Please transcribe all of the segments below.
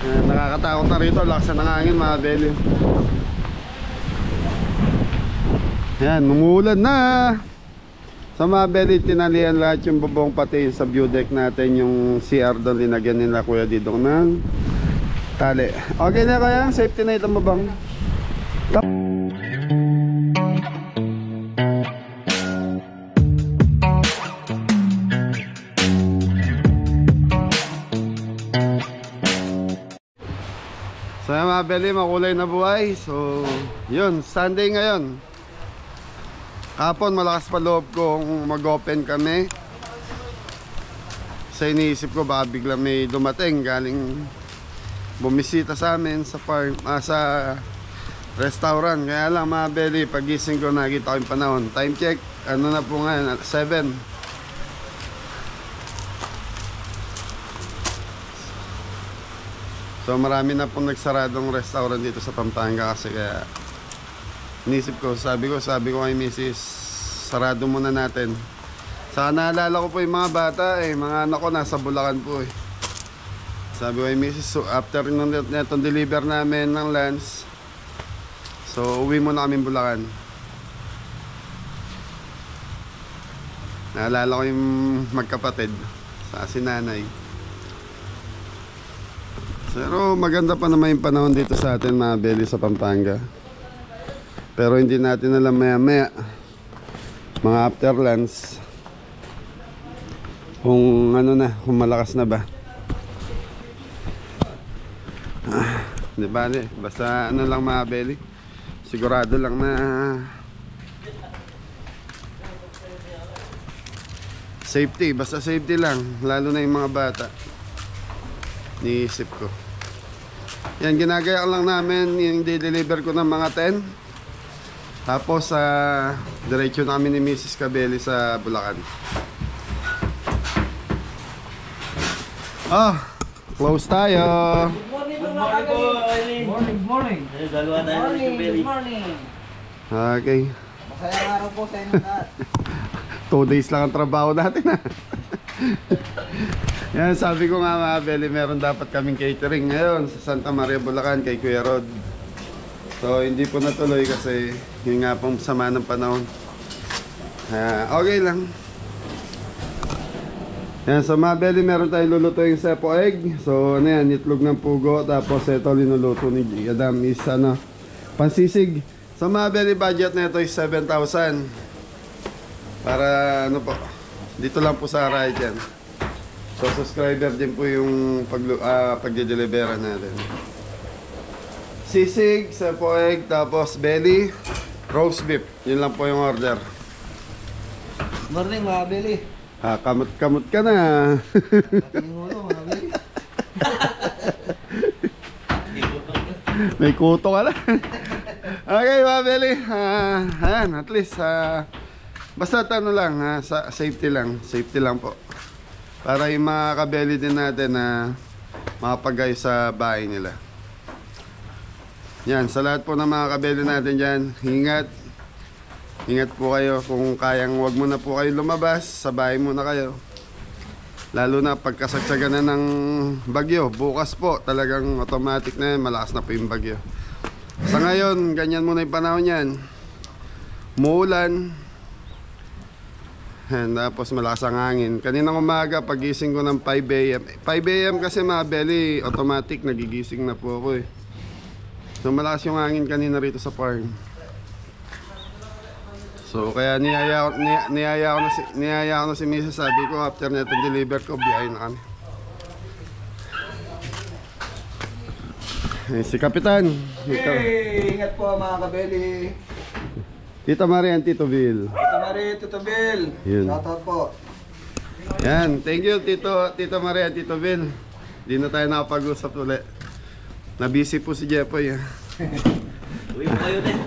Nakakatakot na rito, lakas ng hangin mga belly. Yan, umuulan na. Sa mga belly, tinalian lahat yung bubong, pati sa view deck natin. Yung CR doon, linagyan nila Kuya Didong ng tali. Okay na kaya, safety na itong bubong. So mga belly, makulay na buhay. So yun, Sunday ngayon. Kapon malakas pa loob kong mag-open kami. Sa iniisip ko baka bigla may dumating galing bumisita sa amin sa farm, sa restaurant. Kaya lang mga belly, pagising ko nakita ko yung panahon. Time check, ano na po ngayon, 7. So marami na pong nagsaradong restaurant dito sa Pampanga kasi kaya inisip ko, sabi ko kay Mrs. sarado muna natin. Saka naalala ko po yung mga bata mga anak ko nasa Bulacan po Sabi ko kay Mrs. So after netong deliver namin ng lunch, so uwi muna kami Bulacan. Naalala ko yung magkapatid sa sinanay. Pero maganda pa naman yung panahon dito sa atin mga belly sa Pampanga. Pero hindi natin alam maya maya mga after lunch kung ano na, kung malakas na ba. Di ba basta ano lang mga belly, sigurado lang na safety, basta safety lang. Lalo na yung mga bata, niisip ko. Yan, ginagaya lang namin yung di-deliver ko ng mga 10. Tapos diretso na kami ni Mrs. Cabelli sa Bulacan. Close tayo. Good morning. Dalawa tayo ni Cabelli. Okay. Masayang araw po sa inyo lahat. 2 days lang ang trabaho natin Yan, sabi ko nga mga belly, meron dapat kaming catering ngayon sa Santa Maria, Bulacan kay Kuya Rod. So hindi po natuloy kasi yun nga pong sama ng panahon. Okay lang. Yan, sa mga belly, meron tayong luluto yung sepo egg. So ano yan, itlog ng pugo. Tapos ito linuluto ni Adam is pansisig. Sa mga belly, budget na ito is 7,000. Para ano po, dito lang po sa ride yan. So subscriber din po yung pagde-delivera natin. Sisig, sepo egg, tapos belly, roast beef. Yun lang po yung order. Morning mga Belly. Kamot-kamot ka na. Tingulo mga Belly. May kuto ka na. Okay mga belly, ayan, at least basta ano lang, safety lang po. Para yung mga kabeli din natin na makapagay sa bahay nila. Yan, sa lahat po ng mga kabeli natin dyan, ingat po kayo. Kung kayang, wag muna po kayo lumabas, sa bahay muna kayo. Lalo na pagkasagsagan na ng bagyo. Bukas po talagang automatic na yan, malakas na po yung bagyo. Sa ngayon, ganyan muna yung panahon yan. Muulan. And tapos malakas ang hangin. Kaninang umaga, pagising ko ng 5 AM. 5 AM kasi mga belly, automatic nagigising na po ako So malakas yung hangin kanina rito sa farm. So kaya niyaya ko na si Mrs. Sabi ko after na itong deliver ko, biyahe na kami. Si Kapitan. Hey, ingat po mga kabeli. Tita Maria and Tito Bill. Tita Maria, Tito Bill. Yun. Shoutout po. Yan, thank you Tito Maria, Tito Bill. Di na tayo nakapag-usap ulit. Na-busy po si Jepoy. Uwi mo kayo din.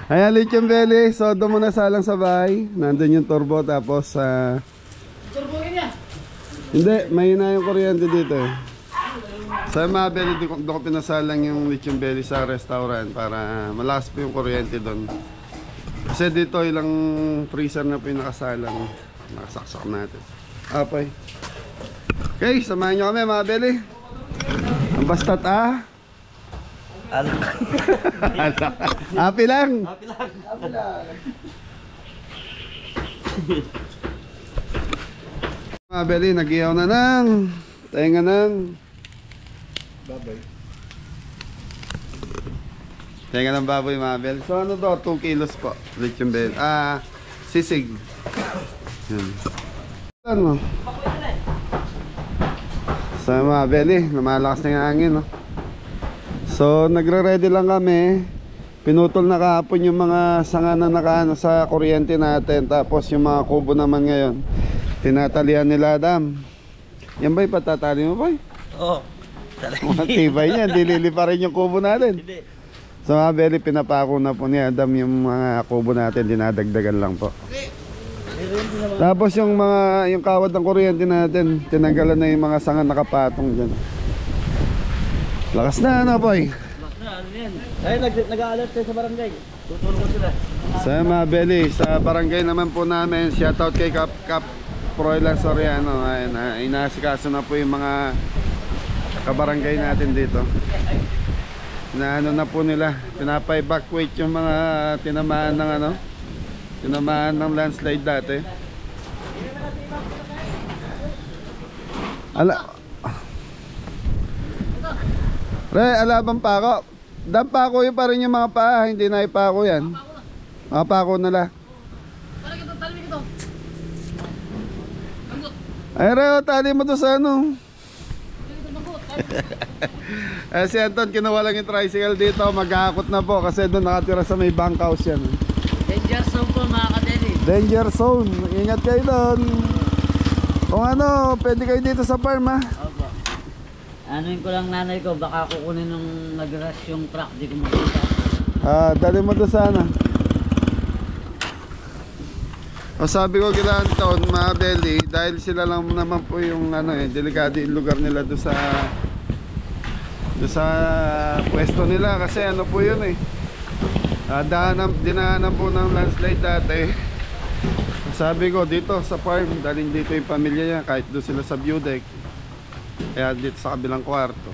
Ayan, Lechon Belly. So doon muna salang sa bahay. Nandun yung turbo. Tapos Turbo niya. hindi, mahina yung kuryente dito Sa mga belly, doon ko pinasalang yung Lechon Belly sa restaurant para malakas po yung kuryente doon. Kasi dito ilang freezer na po yung nakasalang. Nakasaksak natin. Okay, samahan nyo kami mga belly. Basta't Alak. Happy lang. Happy lang. Mga Beli, nag-iyaw na ng tenga ng Babay. tenga ng baboy mga Bel. So ano to? 2 kilos po. Lechon bel. Sisig. Yan. Ano? Sa mga Beli, lumalakas na yung hangin, no? So nagre-ready lang kami. Pinutol na kahapon yung mga sanga na nakaano sa kuryente natin. Tapos yung mga kubo naman ngayon, tinatalian nila Adam. Yan ba'y patatali mo ba'y? Oo. Matibay niyan, dilili pa rin yung kubo natin. Hindi. So mga Beli, pinapako na po ni Adam yung mga kubo natin, dinadagdagan lang po. Tapos yung kawad ng kuryente natin, tinanggalan na yung mga sanga nakapatong dyan. Lakas na ano boy? Ay, nag-a-alert tayo sa barangay. Tutulong ko sila. Sa mga Beli, sa barangay naman po namin, shoutout kay Kap Froilan Soriano. Ayun, inasikaso na po yung mga kabarangay natin dito. Ano na po nila, pinapa-evacuate yung mga tinamaan ng landslide dati. Alabang pako. Pako yun pa rin yung mga paa, hindi na ipako yan. Mga pako nila. Ay Reo, tali mo to sa ano. Si Anton kinuha lang yung tricycle dito, mag-aakot na po kasi doon nakatira sa may bunkhouse yan. Danger zone po mga kadeli. Danger zone, ingat kayo doon. Kung ano, pwede kayo dito sa farm ha. Opo. Anuin ko lang nanay ko, baka kukunin nung nag-rush yung truck, di ko makita. Dali mo to sana. O sabi ko kila Anton, mga Beli, dahil sila lang naman po yung delikado yung lugar nila doon sa pwesto nila kasi ano po yun dinaanan po ng landslide dati. Sabi ko dito sa farm, daling dito yung pamilya niya kahit doon sila sa view deck, kaya dito sa kabilang kwarto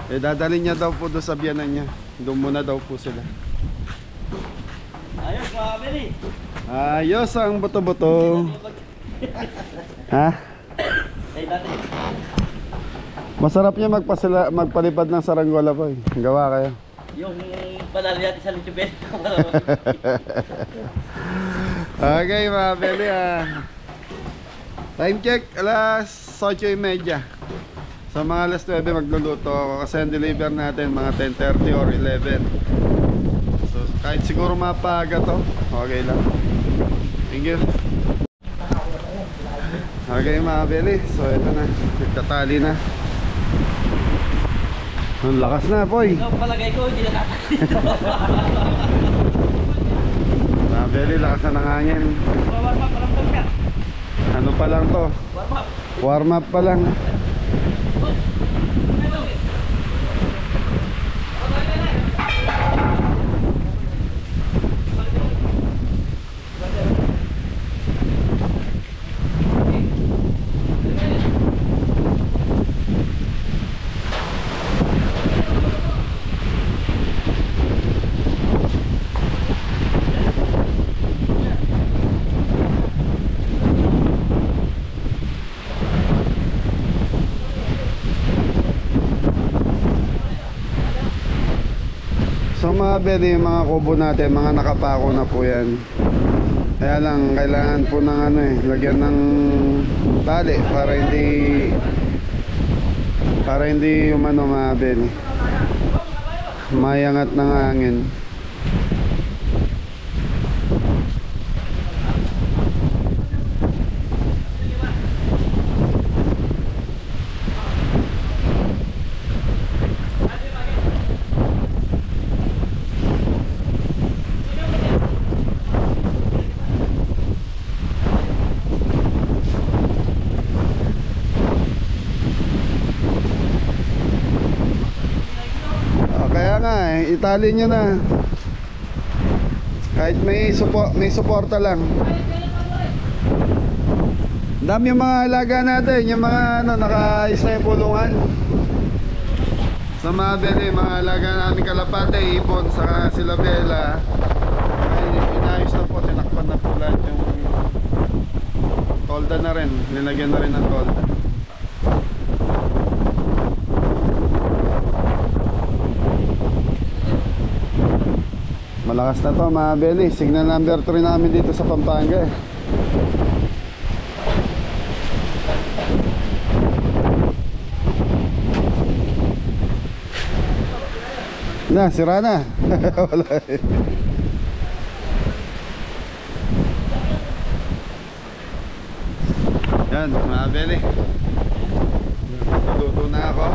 dadalhin niya daw po doon sa biyanan niya, doon muna daw po sila. Ayos, mga Beli. Ayos ang buto-buto. Ha? Ay, dati. Masarap niya magpalipad ng saranggola po eh. Gawa kayo. Yung panalo natin sa Litubel. Okay mga Beli time check, alas 8:30. Sa mga alas 9 magluluto ako kasi ang deliver natin mga 10:30 or 11. So kahit siguro mapaga to, okay lang. Thank you. Okay mga Beli, so ito na, nagtatali na. Ang lakas na boy. Ikaw palagay ko, hindi na natin. Mga Beli, lakas na ng hangin. Warm up, paramdam ka. Ano pa lang to? Warm up. Warm up pa lang. So mga Beli, yung mga kubo natin, mga nakapako na po yan. Kaya lang, kailangan po ng lagyan ng tali para hindi umano mga Beli, mayangat ng hangin. Kaya nga itali nyo na. Kahit may suporta lang. Dami yung mga alaga natin, yung mga nakaayos na yung pulungan. Sa mga beli, mga alaga namin kalapate, ipon, saka sila Bella ay inayos na po, tinakpan na po lahat yung tolda na rin, nilagyan na rin ng tolda. Malakas na to mga beli, signal number 3 namin dito sa Pampanga eh. Na, sira na. Wala eh. Yan, mga beli. Luto na ako.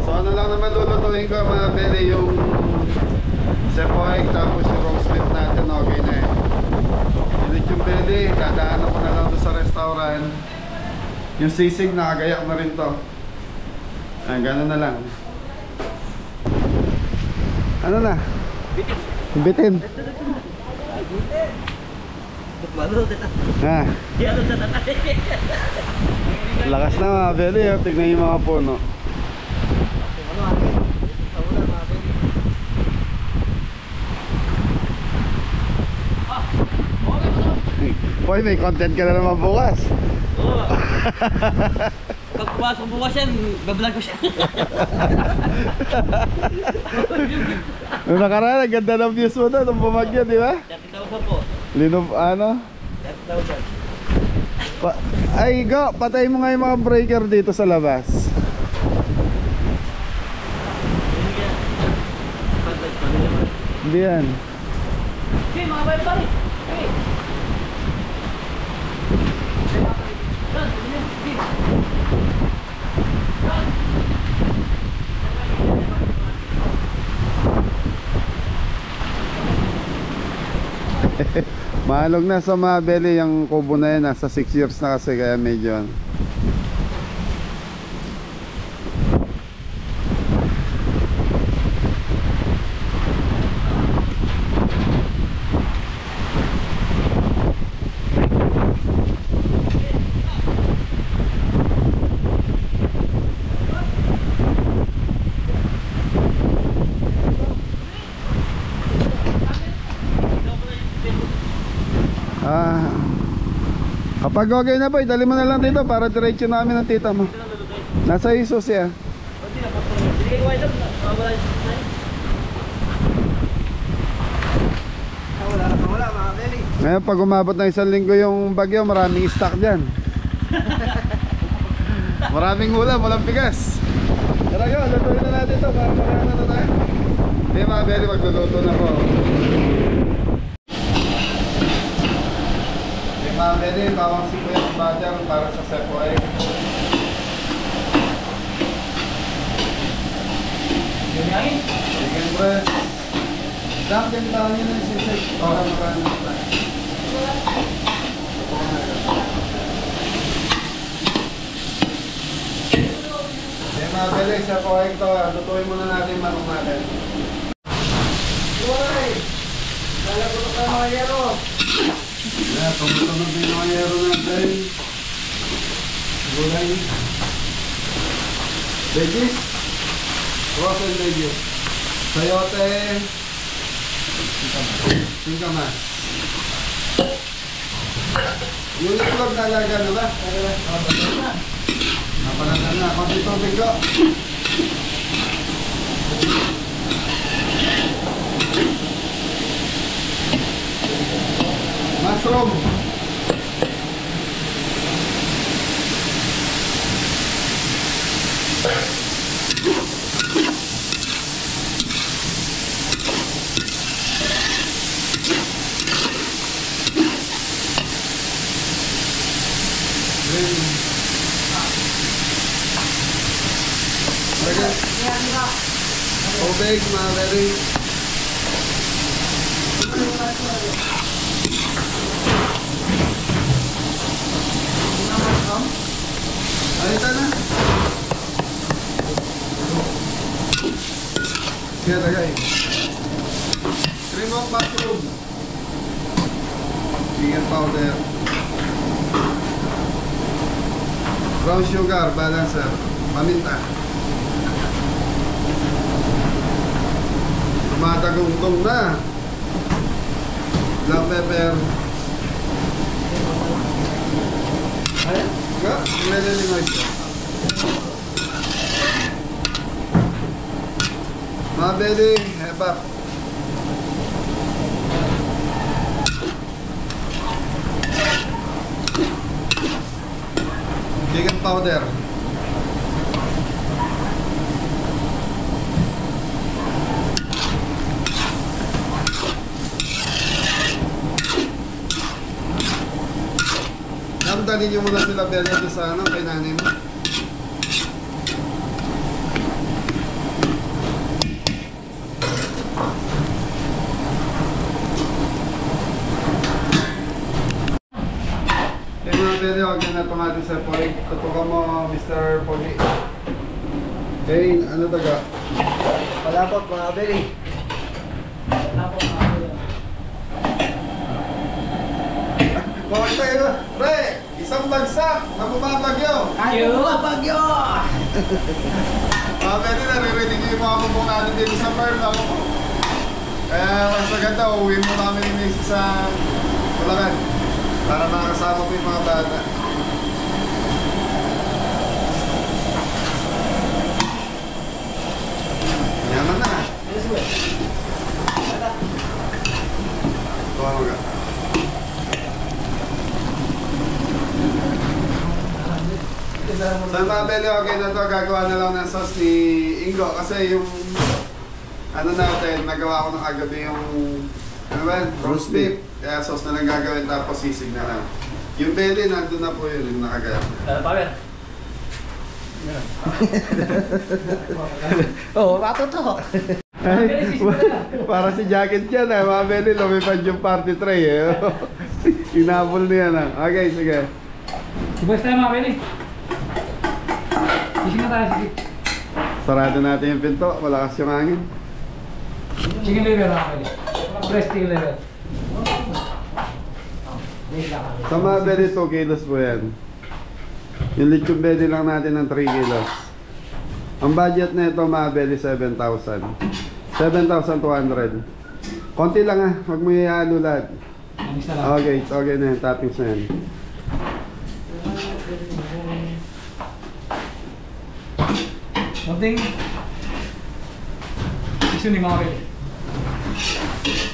So ano lang naman lulutuin ko mga beli, yung sepoy tapos yung roast beef natin, okay na eh. Init yung beli, dadaanan ko na lang doon sa restaurant. Yung sisig, nakagayak na rin to. Ay, gano'n na lang. Ano na? Bitin. Ha? Lakas na mga beli, oh. Tignan yung mga puno. Boy, may content ka na naman bukas. Oo. Pag pumasok bukas yan, bablog ko siya. Nung nakaraan, ang ganda ng views mo na nung bumagyo, di ba? 30,000 po. Linom, ano? 30,000. Ay, go, patay mo nga yung mga breaker dito sa labas. Hindi yan. Okay, mga bayo-bayo. Okay. Mahalog na sa mga beli yung kubo na yan, nasa 6 years na kasi kaya medyo ano. Kapag okay na po, dali mo na lang dito para diretso namin ng tita mo. Nasa isos siya. Ngayon pag umabot ng 1 linggo yung bagyo, maraming stock dyan. Maraming ulam, walang bigas. Tara yun, lutuin na natin ito para marana na tayo. Hindi mga beli, magluluto na po. Mga beli, bawang sibuyas butter para sa sepoy. Chicken breast. Dapat yung tawag nyo na yung sisig para marami na tayo. Mga beli, sepoy ito. Lutuin muna natin yung manok natin. Uy! Lalagot ka mga yero! Kaya tumutunog din yung ayero natin. Gulay. Veggies. Frozen veggies. Sayote. Singkamas. Yung itlog talaga na ba? Napalatan na. Konti tubig ko. Mushroom. Tubig, mga beri. Ayun na. Kaya tagay. Cream of mushroom. Chicken powder. Brown sugar, balancer. Paminta. Tumatagong-tong na. Black pepper. Ayan. Ga, nililingay siya. Mga beli, hebap. Chicken powder. Damdalin niyo muna sila Bella sa ano, kay nanay mo. Kaya mga Bella, huwag na tumatin sa Polig. Tutukan mo, Mr. Polig. Kay, ano taga? Palapot mga beli. Bakit tayo? Pre, isang bagsak na bumabagyo. Ayaw mga bagyo! Mga Bella, naririnig yung mga bubong natin dito sa Pearl. Ako po. Kaya mas maganda, uwi mo namin yung misis sa Bulacan para makakasama po yung mga bata. Yaman na. Tuwa mo ka. Sa mga Beli, okay na to. Gagawa na lang ng sauce ni Ingo. Kasi yung ano natin, nagawa ko ng kagabi yung ano ba, roast beef. Kaya sauce na lang gagawin tapos sisig na lang. Yung Beli, nandun na po yun, yung nakagaya. Power. Oo, pato to. Ay, para si jacket yan eh. Mga Beli, lumipad yung party tray eh. Inabol niya na. Okay, sige. Sibas tayo mga Beli. Sisig na tayo, sisig. Sarado natin yung pinto. Malakas yung hangin. Chicken liver mga Beli. Breast chicken liver. Sa mga Beli, 2 kilos po yan. Yung lechon Beli lang natin ng 3 kilos. Ang budget na ito mga Beli, 7,000. 7,200. Konti lang ah. Huwag mo ihalo lahat. Anis na lang. Okay, okay na yan. Toppings na yan. Konting isuning mga Beli.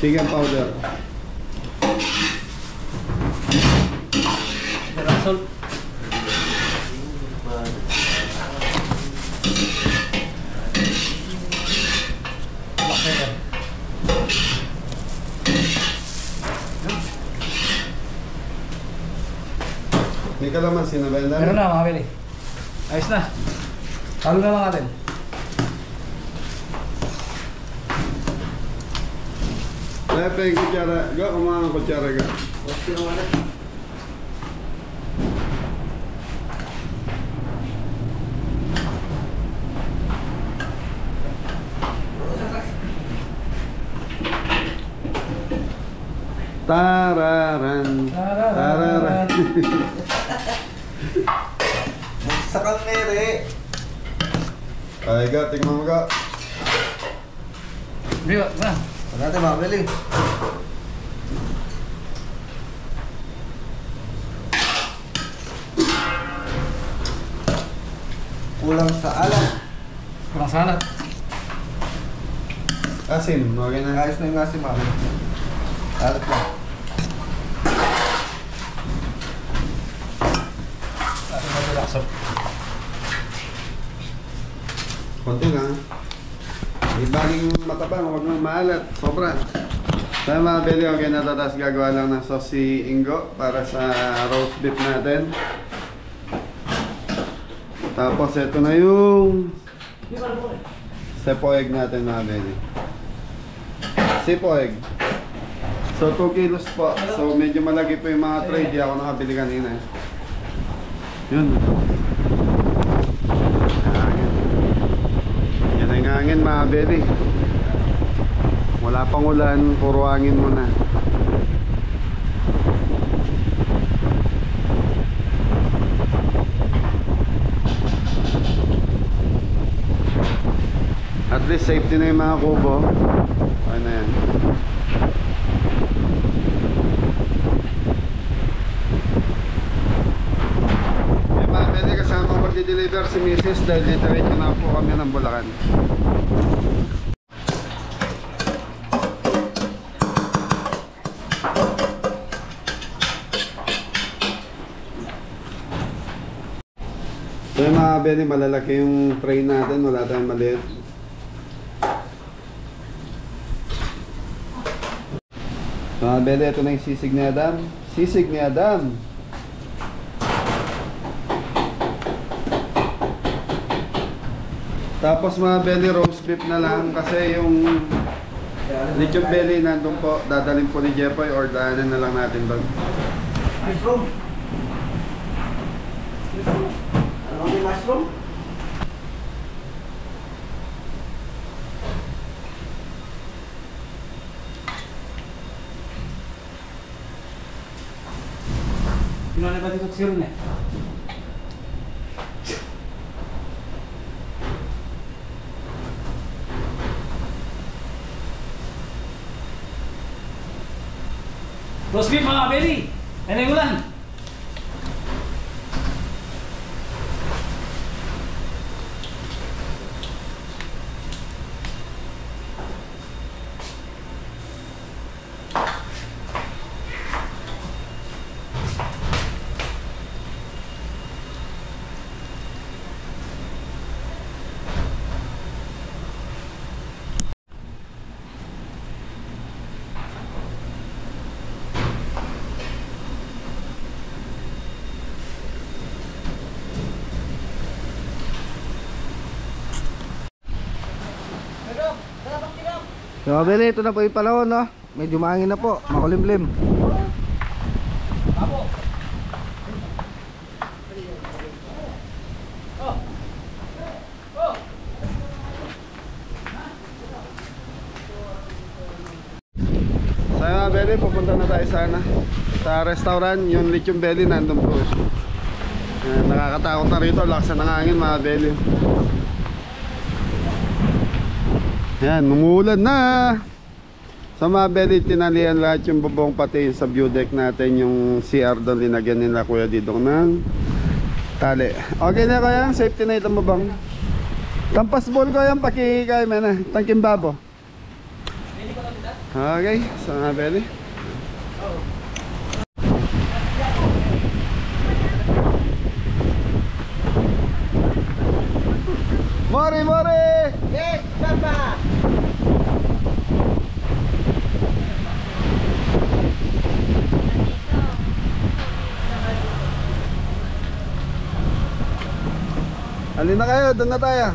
Chicken powder. Salt. May kalamansi na ba yun? Meron na mga Beli. Ayos na. Halo na lang natin. Lepe yung kutsara. Go, kumain ang kutsara ka. Tararan. Tararan. Sakang mere. Ay, ga, tingnan mo ga. Brio, na. Huwag natin mga beli. Kulang sa alam. Kurang salad. Asin, okay na. Ayos na yung asim mga beli. Alat lang. Ating matilasok. Konti lang. Ibaging matabang, huwag nang maalat. Sobra. Sa mga Beli, okay na to. Tapos gagawa lang ng sauce si Ingo para sa roast beef natin. Tapos ito na yung sepo egg natin mga Beli. Sepo egg. So 2 kilos po. So medyo malaki po yung mga tray. Di ako nakabili kanina. Yun. Yan ang hangin mga Beli. Wala pang ulan, puro hangin muna. At At least safety na yung mga kubo. Okay na yan. May mga pwede kasama mag-deliver si Mrs. dahil dito na po kami ng Bulacan. So yung mga bene, malalaki yung tray natin, wala tayong maliit. So mga bene, ito na yung sisig ni Adam. Sisig ni Adam! Tapos mga bene, roast beef na lang kasi yung lechon belly nandun po, dadalhin po ni Jepoy or daanan na lang natin doon. Mushroom. Ano yung mushroom? Gimana ba dito sirun eh? Roast beef mga kabeli. Neneng ulan. So, Beli, ito na po yung panahon, no? Medyo maangin na po, makulimlim. So mga bele, pupunta na tayo sana sa restaurant, yung lechon belly nandun po. Nakakatakot na rito, lakas ng hangin mga bele. Yan, umuulan na. Sa mga bele, tinalian lahat yung bubong pati sa view deck natin. Yung CR doon, linagyan nila Kuya Didong ng tali. Okay na kaya, safety na itong bubong. Tampas ball ko yan, pakikay mo na. Tangking babo. Okay, sa mga bele. Mori, mori! Yes, Papa! Alin na kayo, doon na tayo.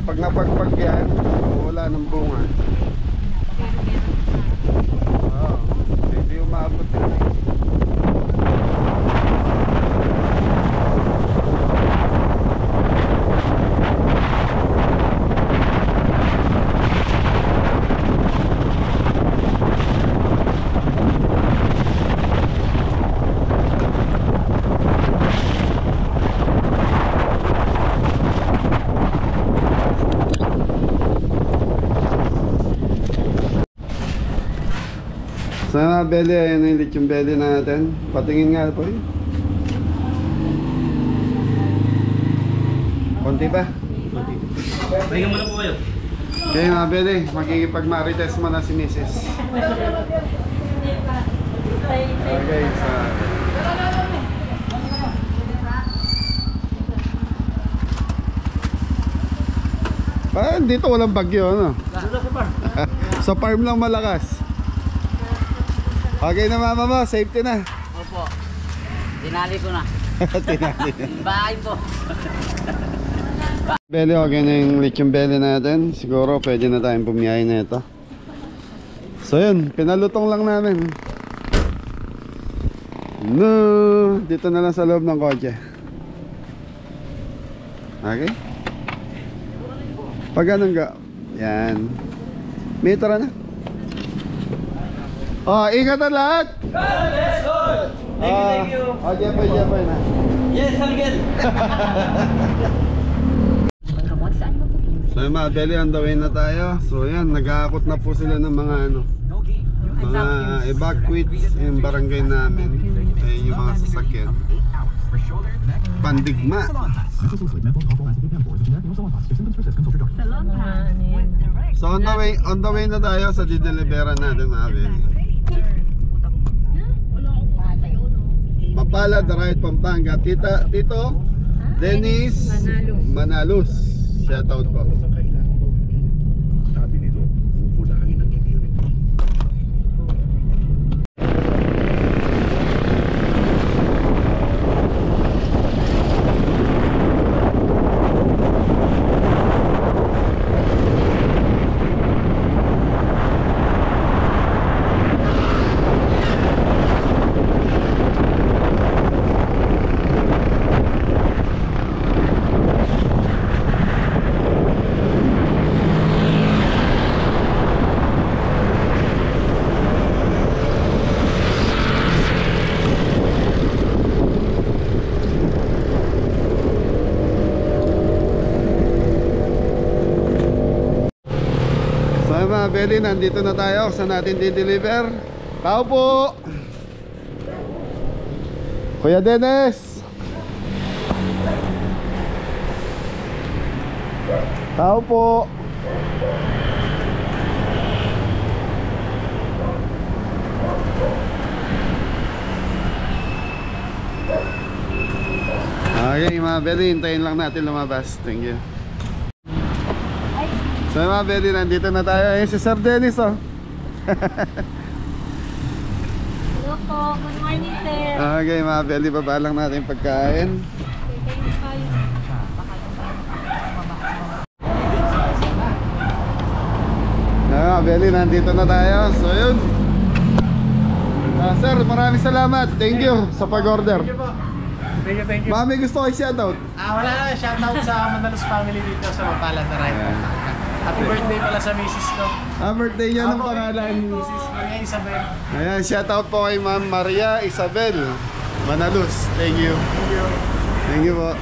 Pag napagpag yan, wala ng bunga. Oo, hindi umabot yun. Sa belly, ayan yung lechon belly natin. Patingin nga po yun. Konti ba? Pahinga muna po kayo. Okay mga belly, magkikipag-marites mo na si Mrs. Okay, sa... Dito walang bagyo, ano? Doon sa bar. Sa farm lang malakas. Okay na mama mo, safety na. Opo. Tinali ko na. Tinali. Bahay ko. Belly, okay na yung lechon belly natin. Siguro pwede na tayong pumiyahin na ito. So yun, pinalutong lang namin. No, dito na lang sa loob ng kotse. Okay? Pag ganun ka, yan. May tara na. Oh, ingat na lahat! Thank you. Jeffrey na. Yes, Miguel. So yung mga belly, on the way na tayo. So yan, nag-aakot na po sila ng mga ano, mga evacuates yung barangay namin. Ayun yung mga sasakyan. Pandigma. So on the way na tayo sa didelibera natin mga belly. Mapalad, right, Pampanga. Tito Dennis Manalos. Shout out po. Mga belly, nandito na tayo sa natin di-deliver. Tao po Kuya Dennis. Tao po. Okay mga belly, hintayin lang natin lumabas. Thank you. So mga belly, nandito na tayo. Ayun si Sir Dennis, oh. Hello po, good morning sir. Okay mga belly, baba lang natin pagkain. Mga belly, nandito na tayo. So yun, sir, maraming salamat. Thank you sa pag-order. Thank you. Mami, gusto ko i-shoutout. Wala na, shoutout sa Manalos family dito sa Mapalad na Right. Happy birthday pala sa misis ko. Birthday niya, anong pangalan? Mrs. Maria Isabel. Ayan, shoutout po kay Ma'am Maria Isabel Manalos. Thank you. Thank you po.